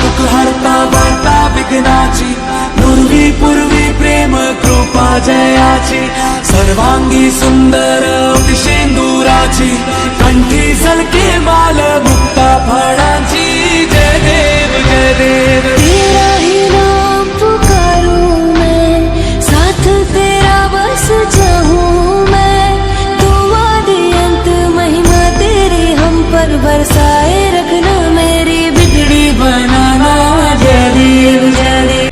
दुःख हरता वार्ता विघ्नाची, पूर्वी पूर्वी प्रेम कृपा जयाची, सर्वांगी सुंदर शेंदुराची, कंठी झलके माल मुक्ता फळांची। जय देव जय देव, तेरा ही नाम पुकारूं मैं, साथ तेरा बस चाहूं मैं, तुम आदि अंत महिमा तेरी हम पर बरसाए रखना, मेरी बिगड़ी बनाना। जय देव जय देव।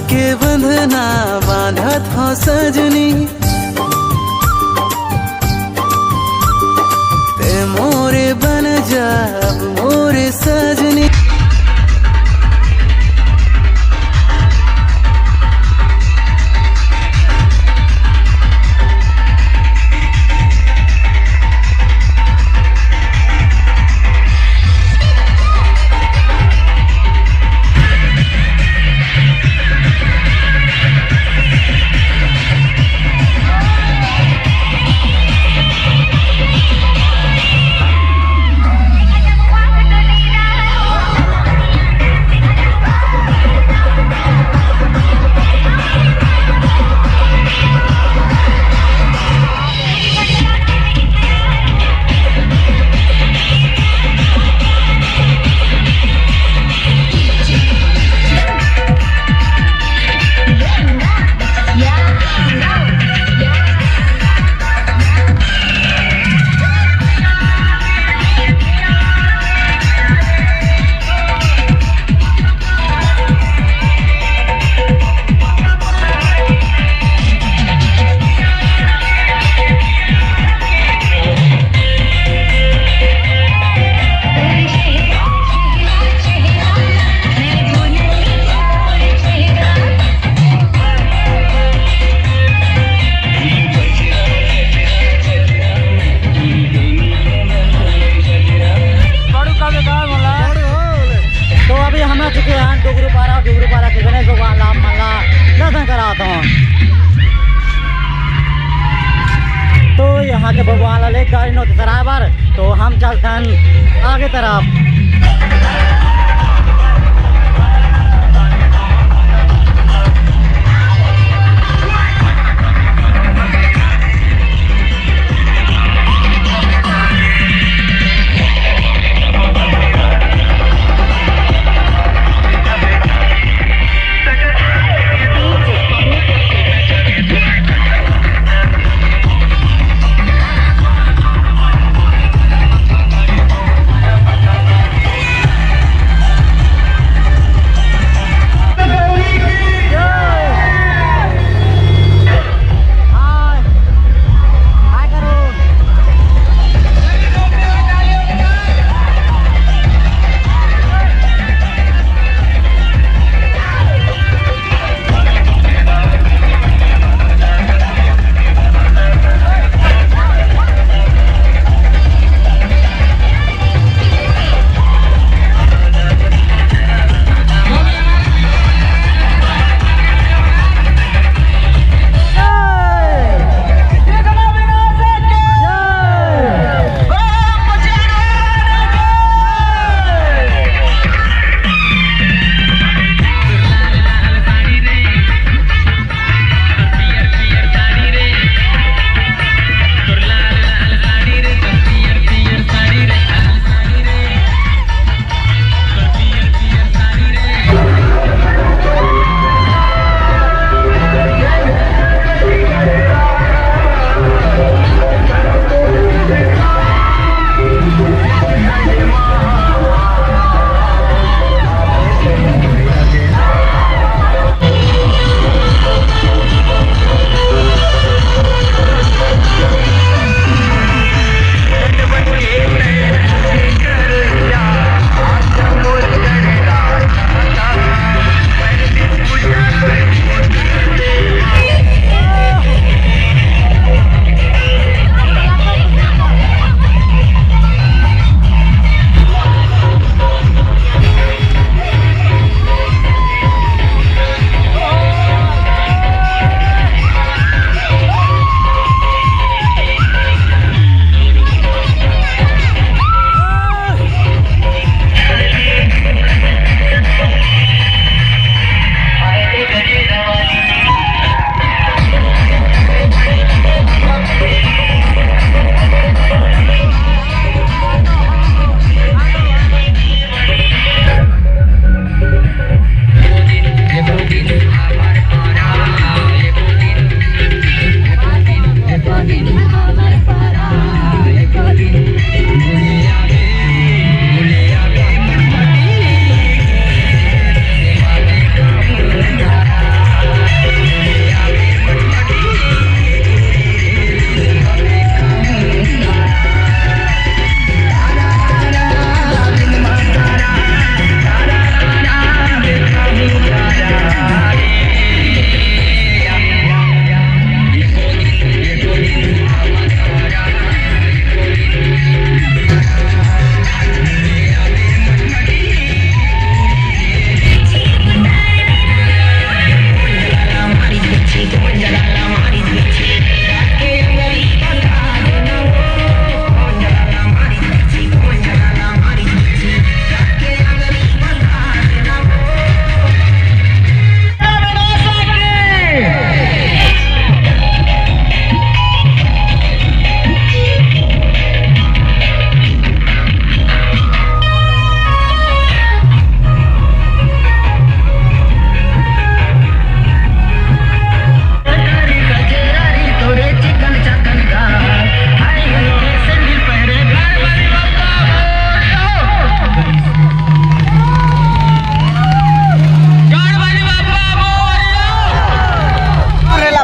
के बंधना बांधत हो सजनी, ते मोरे बन जा मोरे सजनी। डुगरुपारा के गणेश भगवान राम मल्ला दर्शन कराता हूँ। तो यहाँ के भगवान ले गाड़ी नोट सराबर, तो हम चलते हैं आगे तरफ।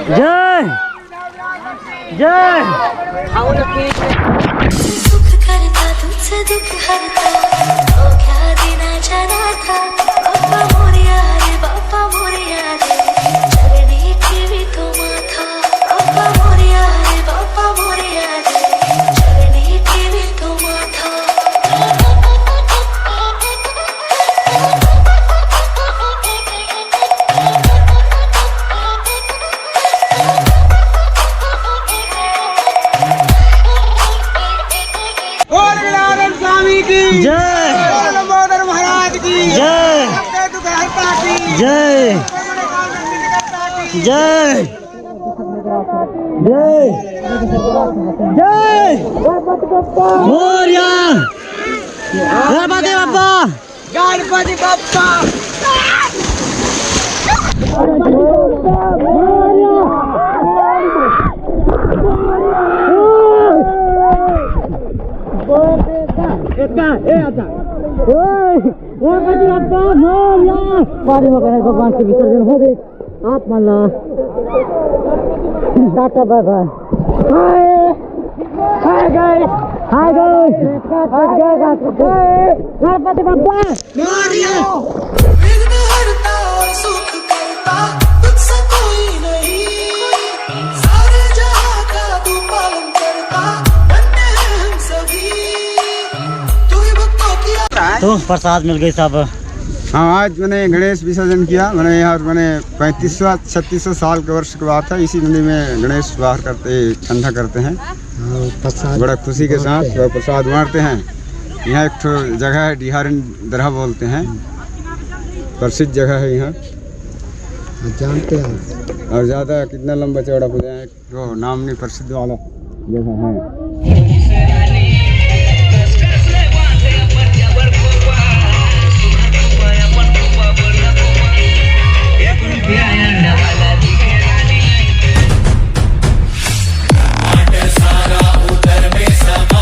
जय जय। सुख करता तुमसे दुख हरता, तो क्या देना जाना था। बापा मोरिया रे, बापा मोरिया रे, चरणी टीवी तो माथा। बापा मोरिया रे, बापा मोरिया रे, चरणी टीवी तो माथा। स्वामी की जय, लंबोदर महाराज की जय दुखहर्ता की जय जय जय जय। मोरया गणपति बाप्पा, गणपति बप्पा। गणपति बाप्पा मोरया। पानी में गणेश भगवान के विसर्जन हो गए। आप मान लो टाटा bye bye. Hi guys, hi guys, Ganpati Bappa Morya. विघ्नहर्ता सुख करता, तुझसे कोई नहीं। सारे जहां का तू पालन करता, धन्य है हम सभी। तू ही भक्तों की तो प्रसाद मिल गई सब। हाँ, आज मैंने गणेश विसर्जन किया। मैंने यहाँ मैंने 3500-3600 साल के वर्ष की बात है। इसी नदी में गणेश बाहर करते ठंडा करते हैं। बड़ा खुशी के साथ प्रसाद बांटते हैं। यहाँ एक ठो जगह है, डिहारन दरहा बोलते हैं, प्रसिद्ध जगह है यहाँ। जानते हैं और ज़्यादा कितना लंबा चौड़ा पूजा है, एक नाम नहीं प्रसिद्ध वाला जगह है।